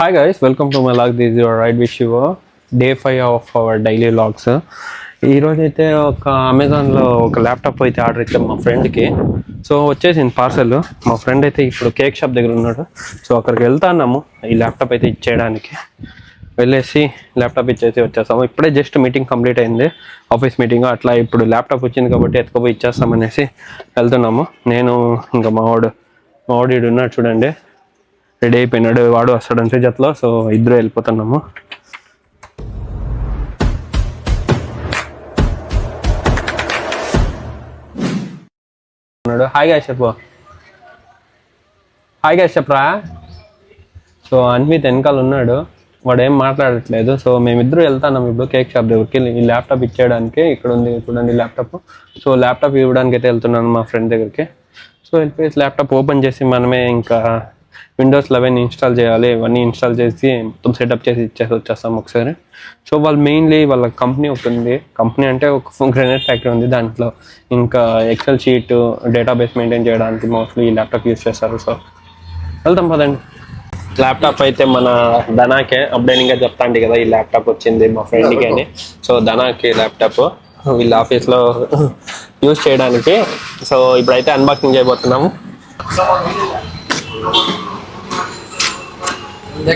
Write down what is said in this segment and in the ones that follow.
Hi guys, welcome to my vlog. This is your ride with Shiva. Day 5 of our daily vlogs. ఈరోజు అయితే ఒక అమెజాన్లో ఒక laptop అయితే ఆర్డర్ ఇచ్చాం మా ఫ్రెండ్కి. సో వచ్చేసింది పార్సల్. మా ఫ్రెండ్ అయితే ఇప్పుడు కేక్ షాప్ దగ్గర ఉన్నాడు. సో అక్కడికి వెళ్తాన్నాము ఈ ల్యాప్టాప్ అయితే ఇచ్చేయడానికి. వెళ్ళేసి ల్యాప్టాప్ ఇచ్చేసి వచ్చేస్తాము. ఇప్పుడే జస్ట్ మీటింగ్ కంప్లీట్ అయింది, ఆఫీస్ మీటింగ్. అట్లా ఇప్పుడు ల్యాప్టాప్ వచ్చింది కాబట్టి ఎత్తుకుపోయి ఇచ్చేస్తామనేసి వెళ్తున్నాము. నేను ఇంకా మావాడు ఉన్నాడు చూడండి, రెడీ అయిపోయినాడు. వాడు వస్తాడు అంతే జతలో. సో ఇద్దరు వెళ్ళిపోతున్నాము. హాయ్ గాయ్ చెప్పు, హాయ్ గాయ్ చెప్పరా. సో అన్విత్ వెనకాల ఉన్నాడు, వాడు ఏం మాట్లాడట్లేదు. సో మేమిద్దరు వెళ్తున్నాం ఇప్పుడు కేక్ షాప్ దగ్గరికి ఈ ల్యాప్టాప్ ఇచ్చేయడానికి. ఇక్కడ ఉంది చూడండి ల్యాప్టాప్. సో ల్యాప్టాప్ ఇవ్వడానికి అయితే వెళ్తున్నాను మా ఫ్రెండ్ దగ్గరికి. సో వెళ్ళిపోయి ల్యాప్టాప్ ఓపెన్ చేసి మనమే ఇంకా విండోస్ 11 ఇన్స్టాల్ చేయాలి. ఇవన్నీ ఇన్స్టాల్ చేసి మొత్తం సెటప్ చేసి వచ్చేస్తాం ఒకసారి. సో వాళ్ళు మెయిన్లీ వాళ్ళ కంపెనీ ఒకటి ఉంది. కంపెనీ అంటే ఒక గ్రెనేట్ ఫ్యాక్టరీ ఉంది. దాంట్లో ఇంకా ఎక్సెల్ షీట్ డేటాబేస్ మెయింటైన్ చేయడానికి మోస్ట్లీ ఈ ల్యాప్టాప్ యూజ్ చేస్తారు. సో వెళ్తాం పదండి. ల్యాప్టాప్ అయితే మన ధనాకే అప్డేటింగ్గా చెప్తాండి కదా, ఈ ల్యాప్టాప్ వచ్చింది మా ఫ్రెండ్కి అని. సో ధనాకి ల్యాప్టాప్ వీళ్ళ ఆఫీస్లో యూజ్ చేయడానికి. సో ఇప్పుడైతే అన్బాక్సింగ్ చేయబోతున్నాము.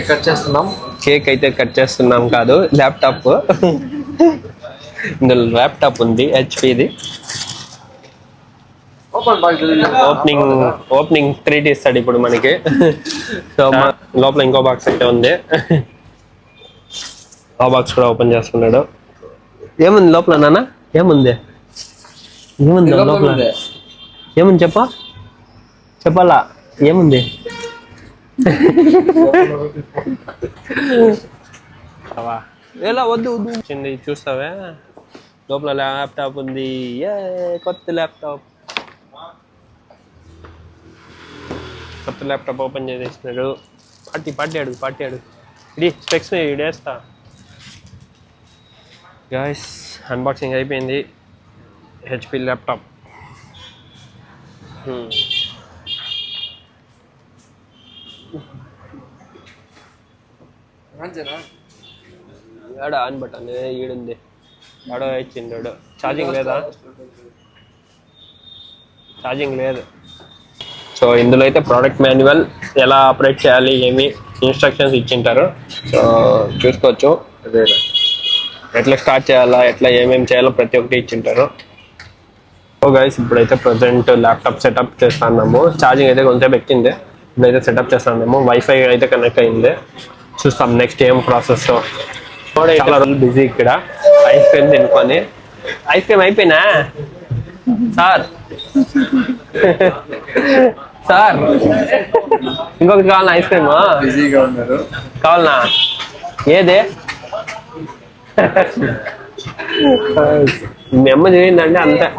కట్ చేస్తున్నాం, కేక్ అయితే కట్ చేస్తున్నాం కాదు, ల్యాప్టాప్. ఇందులో ల్యాప్టాప్ ఉంది, హెచ్పిది. ఓపెనింగ్ 3D ఇస్తాడు ఇప్పుడు మనకి. సో లోపల ఇంకో బాక్స్ అయితే ఉంది, ఆ బాక్స్ కూడా ఓపెన్ చేసుకున్నాడు. ఏముంది లోపల నాన్న? ఏముంది లోపల? ఏముంది చెప్పాలా? ఏముంది? ఎలా వద్దు చూస్తావే, లోపల ల్యాప్టాప్ ఉంది. కొత్త ల్యాప్టాప్ ఓపెన్ చేసేసినాడు. పార్టీ ఇది స్పెక్స్ ఇడేస్తా. గాయ్స్ అన్బాక్సింగ్ అయిపోయింది. HP laptop. ఏడా ఆన్ బటన్ ఈడుంది, ఆడో ఇచ్చిండు. ఛార్జింగ్ లేదు. సో ఇందులో అయితే ప్రోడక్ట్ మాన్యువల్ ఎలా ఆపరేట్ చేయాలి ఏమి ఇన్స్ట్రక్షన్స్ ఇచ్చింటారు. సో చూసుకోవచ్చు, ఎట్లా స్టార్ట్ చేయాలా, ఎట్లా ఏమేమి చేయాలో ప్రతి ఒక్కటి ఇచ్చింటారు. సో గైస్ ఇప్పుడైతే ప్రజెంట్ ల్యాప్టాప్ సెటప్ చేస్తున్నాము. ఛార్జింగ్ అయితే కొంచెం ఎక్కింది. ఇప్పుడైతే సెటప్ చేస్తున్నాము. వైఫై అయితే కనెక్ట్ అయింది. చూస్తాం నెక్స్ట్ ఏం ప్రాసెస్. చాలా రోజులు బిజీ ఇక్కడ. ఐస్ క్రీమ్ తినుకొని. ఐస్ క్రీమ్ అయిపోయినా సార్? ఇంకొకటి కావాలన్నా ఐస్ క్రీమ్? బిజీగా ఉన్నారు, కావాలన్నా? ఏదే మీ అమ్మ చేయిందంటే అంతే.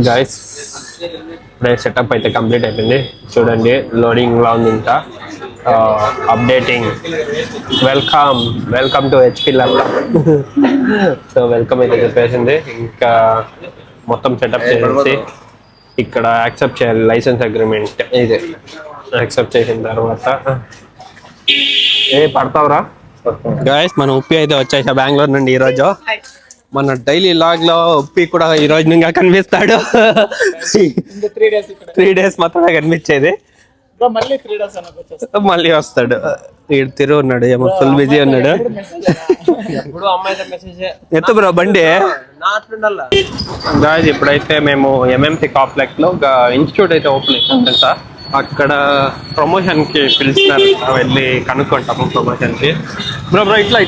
గైస్ సెటప్ అయితే కంప్లీట్ అయిపోయింది. చూడండి లోడింగ్ లా ఉంది. ఇంకా updating. Welcome to HP laptop. So welcome అయితే చెప్పేసింది. ఇంకా మొత్తం సెటప్ చేసి ఇక్కడ యాక్సెప్ట్ చేయాలి లైసెన్స్ అగ్రిమెంట్. ఇదే యాక్సెప్ట్ చేసిన తర్వాత పడతావురా. గాయస్ మన ఉప్పి అయితే వచ్చేసా బెంగళూరు నుండి ఈరోజు. మన డైలీ లాగ్ లో ఉప్పి కూడా ఈ రోజు ఇంకా కనిపిస్తాడు. 3 days మాత్రమే కనిపించేది, మళ్ళీ వస్తాడు. తిరుగు ఉన్నాడు, ఏమో ఫుల్ బిజీ ఉన్నాడు. ఎత్తు బ్రో బండి. గాయస్ ఇప్పుడైతే మేము ఎంఎంసి కాంప్లెక్స్ లో ఒక ఇన్స్టిట్యూట్ అయితే ఓపెన్ అవుతుంది సార్. అక్కడ ప్రమోషన్ కి పిలిచినారు, వెళ్ళి కనుక్కుంటాము ప్రమోషన్ కి. బ్రో ఇట్లా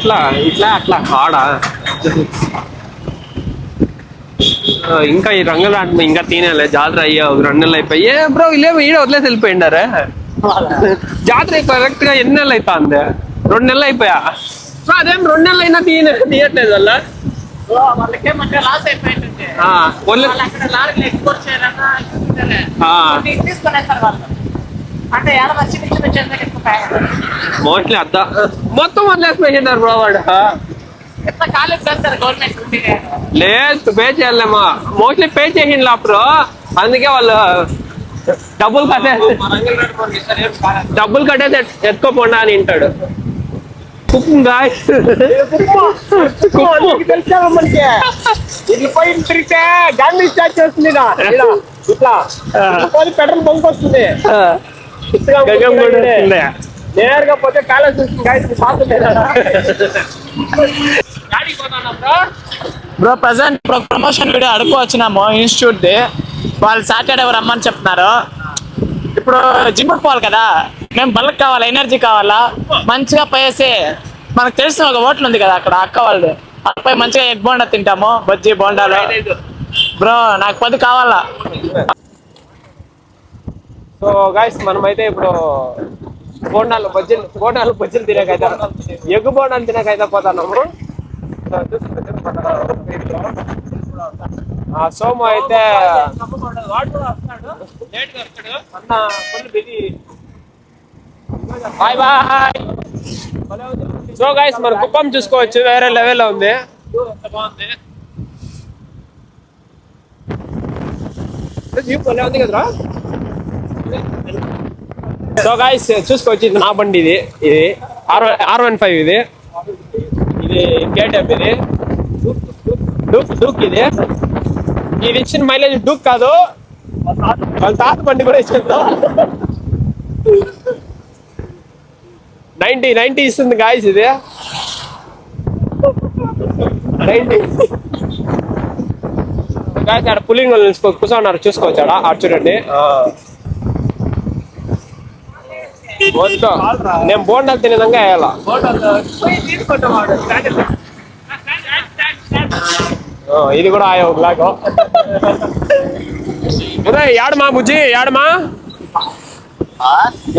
అట్లా ఆడ ఇంకా ఈ రంగులాట ఇంకా తినేలే. జాతర అయ్యా 2 నెలలు అయిపోయి. బ్రో ఇల్లేమో ఈడ వదిలేసి వెళ్ళిపోయిండారా? జాతర కరెక్ట్ గా ఎన్ని నెలలు అవుతా అందే? 2 నెలలు అయిపోయా. అదేం 2 నెలలు అయినా తీయట్లేదు వల్ల. మోస్ట్లీ అద్దా మొత్తం వదిలేసి పోయినారు బ్రో. వాడు లేదు పే చేయాలేమా, మోస్ట్లీ పే చేసిండ్లా బ్రో. అందుకే వాళ్ళు డబ్బులు కట్టేసి ఎత్తుకోపోండా అని వింటాడు. కుప్పం గాయస్, తిరిగితే గాంధీ స్టార్ట్ చేస్తుంది ఇట్లా పెట్రోల్ బంక్ వస్తుంది, నేరుగా పోతే college bro. Present promotion video అడుగు వచ్చినాము ఇన్స్టిట్యూట్ ది. వాళ్ళు సాటర్డే రమ్మని చెప్తున్నారు. ఇప్పుడు జిమ్కి పోవాలి కదా, మేము బల్క్ కావాలా, ఎనర్జీ కావాలా, మంచిగా పోయేసి మనకు తెలిసిన ఒక హోటల్ ఉంది కదా అక్కడ అక్క వాళ్ళు, అక్కడ మంచిగా ఎగ్ బోండా తింటాము, బజ్జీ బోండాలు. బ్రో నాకు 10 కావాలా. సో గాయస్ మనమైతే ఇప్పుడు బోండాలు బజ్జీలు తినకైతే, ఎగ్గు బోండాలు తినకైతే పోతున్నాము. సోము అయితే బాయ్ బాయ్. సో గైస్ మన కుప్పం చూసుకోవచ్చు, వేరే లెవెల్లో ఉంది. ఉంది కదరా. సో గైస్ చూసుకోవచ్చు, ఇది నా బండి, ఇది R15 ఇది కేటప్, ఇది డూక్ ఇది ఇచ్చిన మైలేజ్ డూక్ కాదు, వాళ్ళ తాత బండి కూడా ఇచ్చింది. 90 ఇస్తుంది గాయస్, ఇది 90 గాయస్. ఆడ పులింగ్ వాళ్ళు కూర్చోన్నారు, చూసుకోవచ్చు ఆడ చూడండి. నేను బోండాలు తినేదంగా వేయాల. ఇది కూడా ఆయా బ్లాక్. ఉదయ్ యాడమా బుజ్జి, యాడమా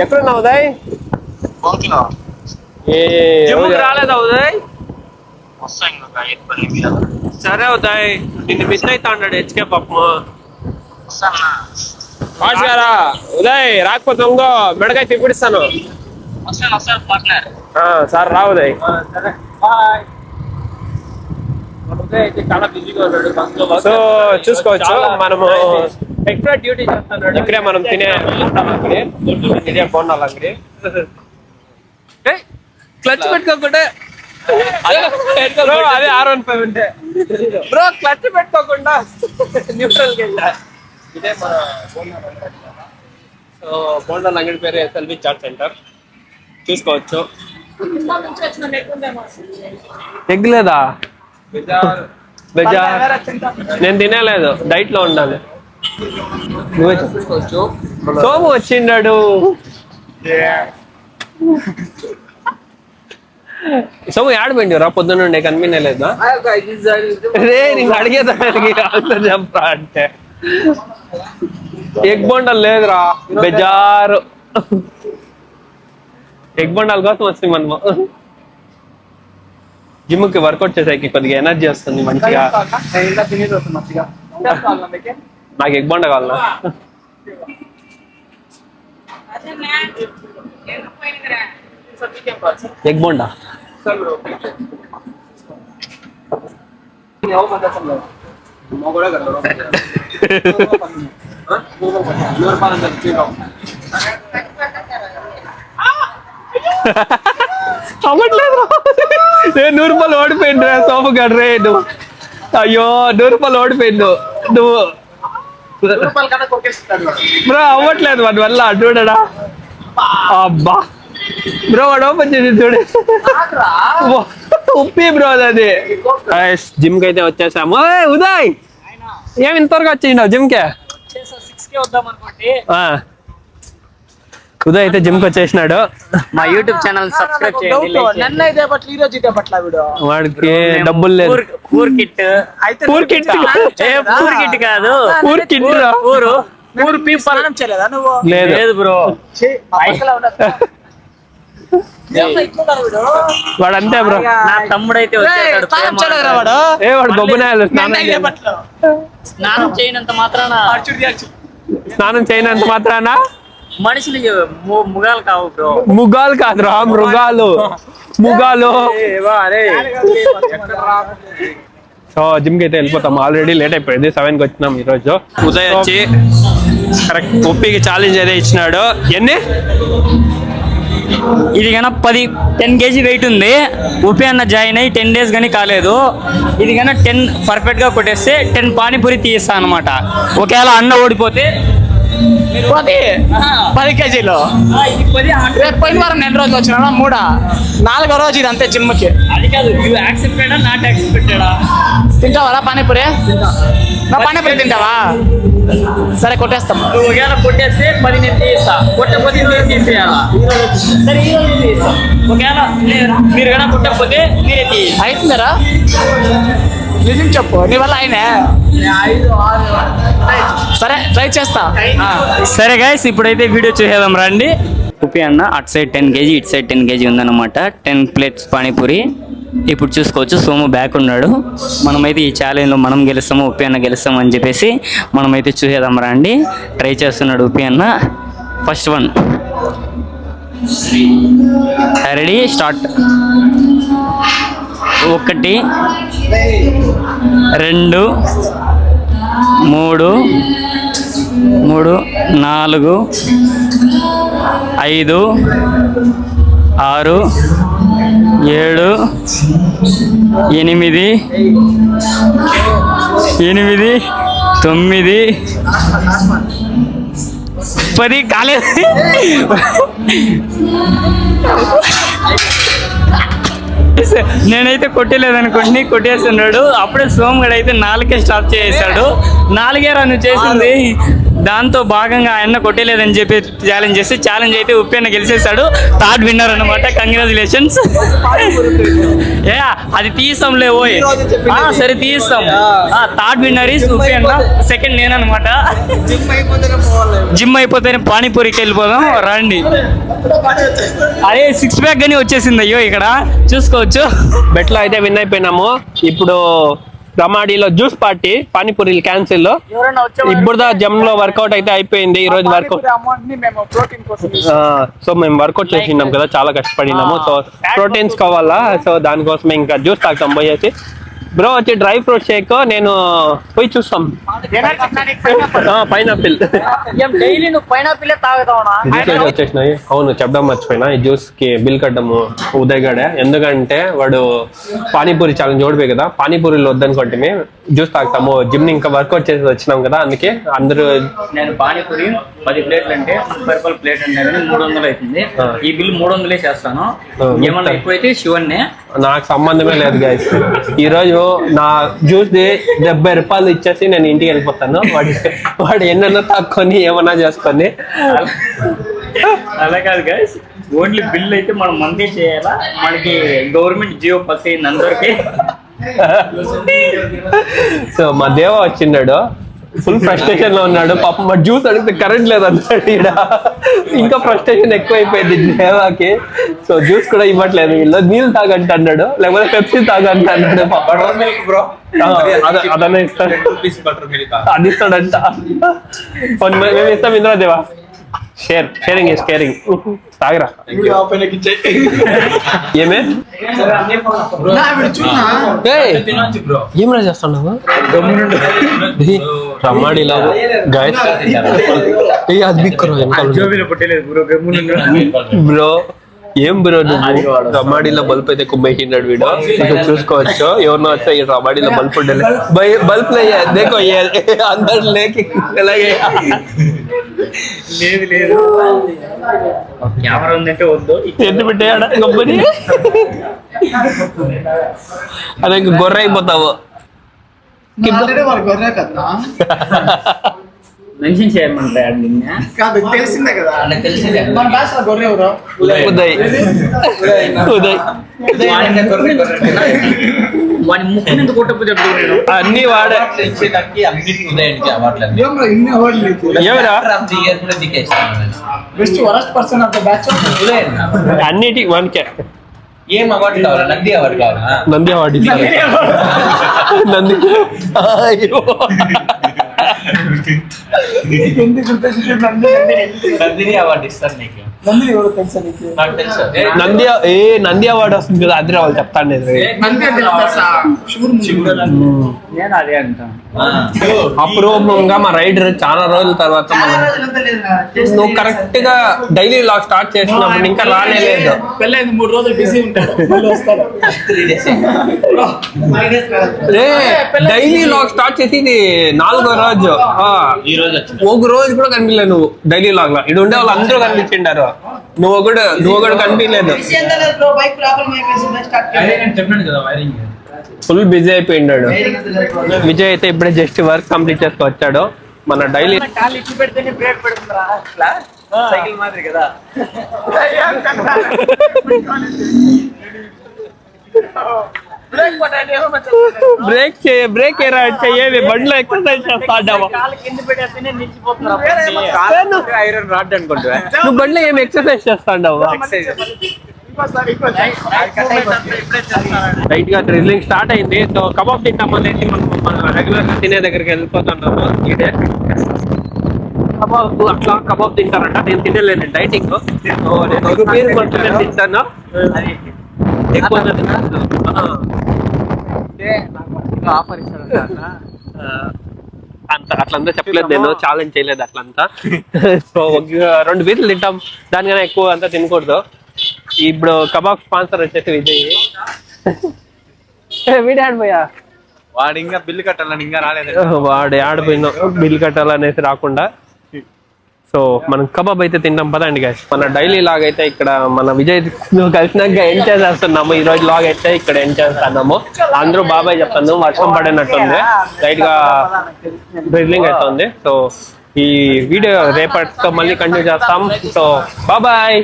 ఎక్కడున్నావు ఉదయ్? రాలేదా ఉదయ్? సరే ఉదయ్, నిన్ను మిస్ అవుతా ఉన్నాడు హెచ్కే పాపము. గారా ఉదయ్ రాకపోతే ఇంకో మెడకాయ తిప్పిస్తాను. సార్ రా ఉదయ్. సో చూసుకోవచ్చు, మనము ఎక్స్ట్రా డ్యూటీ చేస్తున్నాడు ఇక్కడే. మనం తినే బోండాల అంగడి. క్లచ్ పెట్టుకోకుండా అదే R15 ఉంటే బ్రో, క్లచ్ పెట్టుకోకుండా న్యూట్రల్ కి వెళ్ళా. ఇదే మన సో బోండాల అంగడి పేరు SLV చాట్ సెంటర్. చూసుకోవచ్చు. ఎగ్ లేదా? నేను తినలేదు, డైట్ లో ఉండాలి. సోము వచ్చిండాడు. సోము ఆడపోయింది రా, పొద్దున్నుండే కనిపించలేదా? రే నేను అడిగేదానికి చెప్పరా అంటే ఎగ్ బొండాలు లేదురా, బెజారు. ఎగ్ బొండాల కోసం వస్తుంది మనము. జిమ్ కి వర్కౌట్ చేసాకి కొద్దిగా ఎనర్జీ వస్తుంది మంచిగా. నాకు ఎగ్ బొండ కావాలన్నా. ఎగ్ బొండా అవ్వట్లేదు. 100 రూపాయలు ఓడిపోయిండు సోపు గడ్ రే నువ్వు. అయ్యో 100 రూపాయలు ఓడిపోయిండు నువ్వు. బ్రో అవ్వట్లేదు వాడి వల్ల, చూడడా. అబ్బా బ్రో వాడు ఓపెన్ చేసి చూడు, ఉప్పి బ్రో అది. జిమ్ కి అయితే వచ్చేసాము. ఉదయ్ ఏమి ఇంతవరకు వచ్చిండు జిమ్ కే? ఉదయ్ అయితే జిమ్ కి వచ్చేసినాడు. మా యూట్యూబ్ ఛానల్ సబ్స్క్రైబ్ చేయండి. వాడికి డబ్బులు లేదు. పూర్ కిట్ కాదు, పూర్ పీపుల్ లేదు బ్రో. వాడు అంతే బ్రో. నా తమ్ముడు అయితే వాడు గొప్పనాయాలు స్నానం చేయనంత మాత్రాన మనుషులు ముగాలు కావు బ్రో. ముగాలు కాదురా, మృగాలు. సో జిమ్ కి అయితే వెళ్ళిపోతాం. ఆల్రెడీ లేట్ అయిపోయింది, 7కి వచ్చినాం ఈరోజు. ఉదయ్ వచ్చి కరెక్ట్. ఉప్పికి ఛాలెంజ్ అయితే ఇచ్చినాడు. ఎన్ని? ఇది కన్నా 10 kg వెయిట్ ఉంది. ఉపి అన్న జాయిన్ అయ్యి 10 days కానీ కాలేదు. ఇది కన్నా 10 పర్ఫెక్ట్గా కొట్టేస్తే 10 పానీపూరి తీయిస్తా అనమాట. ఒకవేళ అన్న ఓడిపోతే 10 kgలు. రేపు పోయిన వారం 2 రోజులు వచ్చినా 3 4వ రోజు ఇది అంతే జిమ్కి. అది కాదు, యూ యాక్సెప్టెడా నాట్ యాక్సెప్టెడా? తింటావా పానీపూరి? నా పానీపూరి తింటావా? సరే కొట్టేస్తాం. నువ్వు ఒకవేళ కొట్టేస్తే 10 నేను తీయిస్తా, కొట్టకపోతే నేను తీసేయాలా? సరే ఈ రోజు తీయిస్తా. ఒకవేళ మీరు కన్నా కొట్టకపోతే మీరే తీయి. అవుతుందరా? నిజం చెప్పు, నీ వల్ల అయినా. సరే ట్రై చేస్తా. సరే గైస్, ఇప్పుడైతే వీడియో చూసేద్దాం రండి. ఉపి అన్న అటు సైడ్ 10 kg, ఇటు సైడ్ 10 kg ఉందన్నమాట. 10 plates పానీపూరి. ఇప్పుడు చూసుకోవచ్చు, సోము బ్యాక్ ఉన్నాడు. మనమైతే ఈ ఛాలెంజ్లో మనం గెలుస్తాము, ఉపి అన్న గెలుస్తాము అని చెప్పేసి మనమైతే చూసేద్దాం రండి. ట్రై చేస్తున్నాడు ఉపి అన్న. First one ready, start. 1 2 3 4 5 6 7 8 9 10 కాలేదు. నేనైతే కొట్టలేదనుకోండి, కొట్టేస్తున్నాడు. అప్పుడే సోమగడ్ అయితే 4కే స్టాప్ చేసాడు. 4 రన్ చేసింది. దాంతో భాగంగా ఆయన కొట్టలేదని చెప్పి ఛాలెంజ్ అయితే ఉపి అన్న గెలిచేశాడు. థర్డ్ విన్నర్ అనమాట. కంగ్రాచులేషన్స్. ఏ అది తీస్తాంలే ఓయ్. సరే తీస్తాం. థర్డ్ విన్నర్ ఈస్ ఉపి అన్న, సెకండ్ నేననమాట. జిమ్ అయిపోతేనే పానీపూరికి వెళ్ళిపోదాం రండి. అదే 6 pack గానీ వచ్చేసింది. అయ్యో ఇక్కడ చూసుకోవచ్చు. బెట్లో అయితే విన్ అయిపోయినాము. ఇప్పుడు రమాడీలో జ్యూస్ పార్టీ, పానీపూరీలు క్యాన్సిల్. ఇప్పుడు జిమ్ లో వర్కౌట్ అయితే అయిపోయింది. ఈ రోజు వర్కౌట్, సో మేము వర్కౌట్ చేసినాం కదా, చాలా కష్టపడినాము. సో ప్రోటీన్స్ కావాలా, సో దానికోసమే ఇంకా జ్యూస్ తాగుతాం పోయేసి. బ్రో వచ్చి డ్రై ఫ్రూట్ షేక్ నేను పోయి చూస్తాం. పైనాపిల్ డైలీ నువ్వు పైనాపిల్ తాగుతావునా? వచ్చేసినాయి. అవును చెప్పడం మర్చిపోయినా, ఈ జ్యూస్ కి బిల్ కట్టము ఉదయగడే. ఎందుకంటే వాడు పానీపూరి ఛాలెంజ్ ఓడిపోయి కదా, పానీపూరీలు వద్దనుకుంటే జ్యూస్ తాగుతాము. జిమ్ ఇంకా వర్కౌట్ చేసి వచ్చినాం కదా, అందుకే అందరూ. నేను పానీపూరి 10 ప్లేట్లు అంటే 30 రూపాయల ప్లేట్ అంటే 300 అవుతుంది. ఈ బిల్ 300 చేస్తాను. ఏమన్నా ఎక్కువైతే శివన్నే. నాకు సంబంధమే లేదు గైస్. ఈ రోజు నా జ్యూస్ ది 70 రూపాయలు ఇచ్చేసి నేను ఇంటికి వెళ్ళిపోతాను. వాడు ఎన్నెన్నో తాక్కొని ఏమన్నా చేసుకొని. అలా కాదు గైస్, ఓన్లీ బిల్ అయితే మనం మందే చేయాలా. మనకి గవర్నమెంట్ జియో పాస్ అయింది అందరికి. సో మా దేవ వచ్చిన్నాడు, ఫుల్ ఫ్రస్ట్రేషన్ లో ఉన్నాడు పాపం. మా జ్యూస్ అడిగితే కరెంట్ లేదన్నాడు. ఈడ ఇంకా ఫ్రస్ట్రేషన్ ఎక్కువైపోయింది దేవాకి. సో జ్యూస్ కూడా ఇవ్వట్లేదు వీళ్ళు. నీళ్ళు తాగంట అన్నాడు, లేకపోతే పెప్సీ తాగంట అన్నాడు పాపం. అదన్నా ఇస్తాడు, అది ఇస్తాడంట. మేము ఇస్తాం ఇంద్రా దేవా. Sharing is caring. తాగరా ఏమే ఏమరా చేస్తున్నావు రమ్మాడిలా గాయస్. అది బ్రో ఏం బ్రో నువ్వు రమాడీలో బల్బ్ అయితే కుమ్మేసినాడు వీడు. ఇక్కడ చూసుకోవచ్చు, ఎవరినో వచ్చా ఈ రమాడీలో బల్బ్ ఉండలే. బల్బ్ దేకో అందరు లేక లేదు లేదు కెమెరా ఉందంటే వద్దు. ఎన్ని పెట్టాడా గొప్పని అదే గొర్రె అయిపోతావు. మెన్షన్ చేయమంటాడు తెలిసిందే కదా, మన భాషలో గొర్రె ఎవరు? ఉదయ్. ఉదయ్ వాడి ముక్కు నుంచి కొట్టకపోతే అన్ని వాడే. Best worst person of the batch అన్నిటి వన్కే. ఏం అవార్డు కావాలా? నంది అవార్డు కావాలా? నంది అవార్డు ఇస్తారు. నంది నందిని అవార్డు ఇస్తారు నీకు. నంది ఎవరు తెలుసా నీకు? నాకు తెలుసు. నంది అవార్డు వస్తుంది కదా, అది రావాలి చెప్తాను. నేను అదే అంటాను. అపురూపంగా మా రైడర్ చాలా రోజుల తర్వాత నువ్వు కరెక్ట్ గా డైలీ లాగ్ స్టార్ట్ చేసినప్పుడు ఇంకా రాలేదు. పెళ్ళైంది 3 రోజులు బిజీ ఉంటాడు, మళ్ళీ వస్తాడు. డైలీ లాగ్ స్టార్ట్ చేసి ఇది 4వ రోజు. ఈ రోజు వచ్చింది. ఒక రోజు కూడా కనిపించలేదు నువ్వు డైలీ లాగ్ లో. ఇటు ఉండే వాళ్ళు అందరూ కనిపించిండారు, నువ్వు కూడా కనిపించలేదు. చెప్పాను కదా వైరింగ్ ఫుల్ బిజీ అయిపోయినాడు. విజయ్ అయితే ఇప్పుడే జస్ట్ వర్క్ కంప్లీట్ చేసుకు వచ్చాడు. మన డైలీ కాళ్ళు ఇచ్చి పెడితేనే బ్రేక్ పెడుతుందిరా, ఇట్లా సైకిల్ మాదిరి కదా. బ్రేక్ ఏవి బండ్లో ఎక్సర్సైజ్ చేస్తాడావా? కాళ్ళు కింద పెట్టేస్తేనే నిలిచిపోతున్నారు. ఐరన్ రాడ్ అనుకుంటా. నువ్వు బండ్లో ఏమి ఎక్సర్సైజ్ చేస్తాడావా? రైట్ గా డ్రిల్లింగ్ స్టార్ట్ అయింది. సో కబాబ్ తింటామని మనం రెగ్యులర్ గా తినే దగ్గరికి వెళ్ళిపోతున్నాము. ఇదే కబాబ్, అట్లా కబాబ్ తింటారంట. నేను తినలేను, డైటింగ్. నేను రూపీస్ మాత్రమే తింటాను, ఎక్కువ ఆఫర్ ఇస్తాడు. అంత అట్లంతా చెప్పలేదు, నేను ఛాలెంజ్ చేయలేదు అట్లంతా. సో 2 పీసులు తింటాం, దానికన్నా ఎక్కువ అంతా తినకూడదు. ఇప్పుడు కబాబ్ స్పాన్సర్ వచ్చేసి విజయ్. వీడి ఆడిపోయా, వాడు ఇంకా బిల్లు కట్టాలని ఇంకా రాలేదు. వాడు ఆడిపోయినా బిల్ కట్టాలనేసి రాకుండా. సో మనం కబాబ్ అయితే తింటాం పదండి guys. మన డైలీ లాగ్ అయితే ఇక్కడ మన విజయ్ కలిసినాక ఎంజాయ్ చేస్తున్నాము. ఈ రోజు లాగ్ అయితే ఇక్కడ ఎంజాయ్ చేస్తున్నాము. అందరూ బాబాయ్ చెప్తాను, వర్షం పడినట్టుంది, లైట్ గా డ్రిల్లింగ్ అయితే ఉంది. సో ఈ వీడియో రేపటితో మళ్ళీ కంటిన్యూ చేస్తాం. సో బాబాయ్.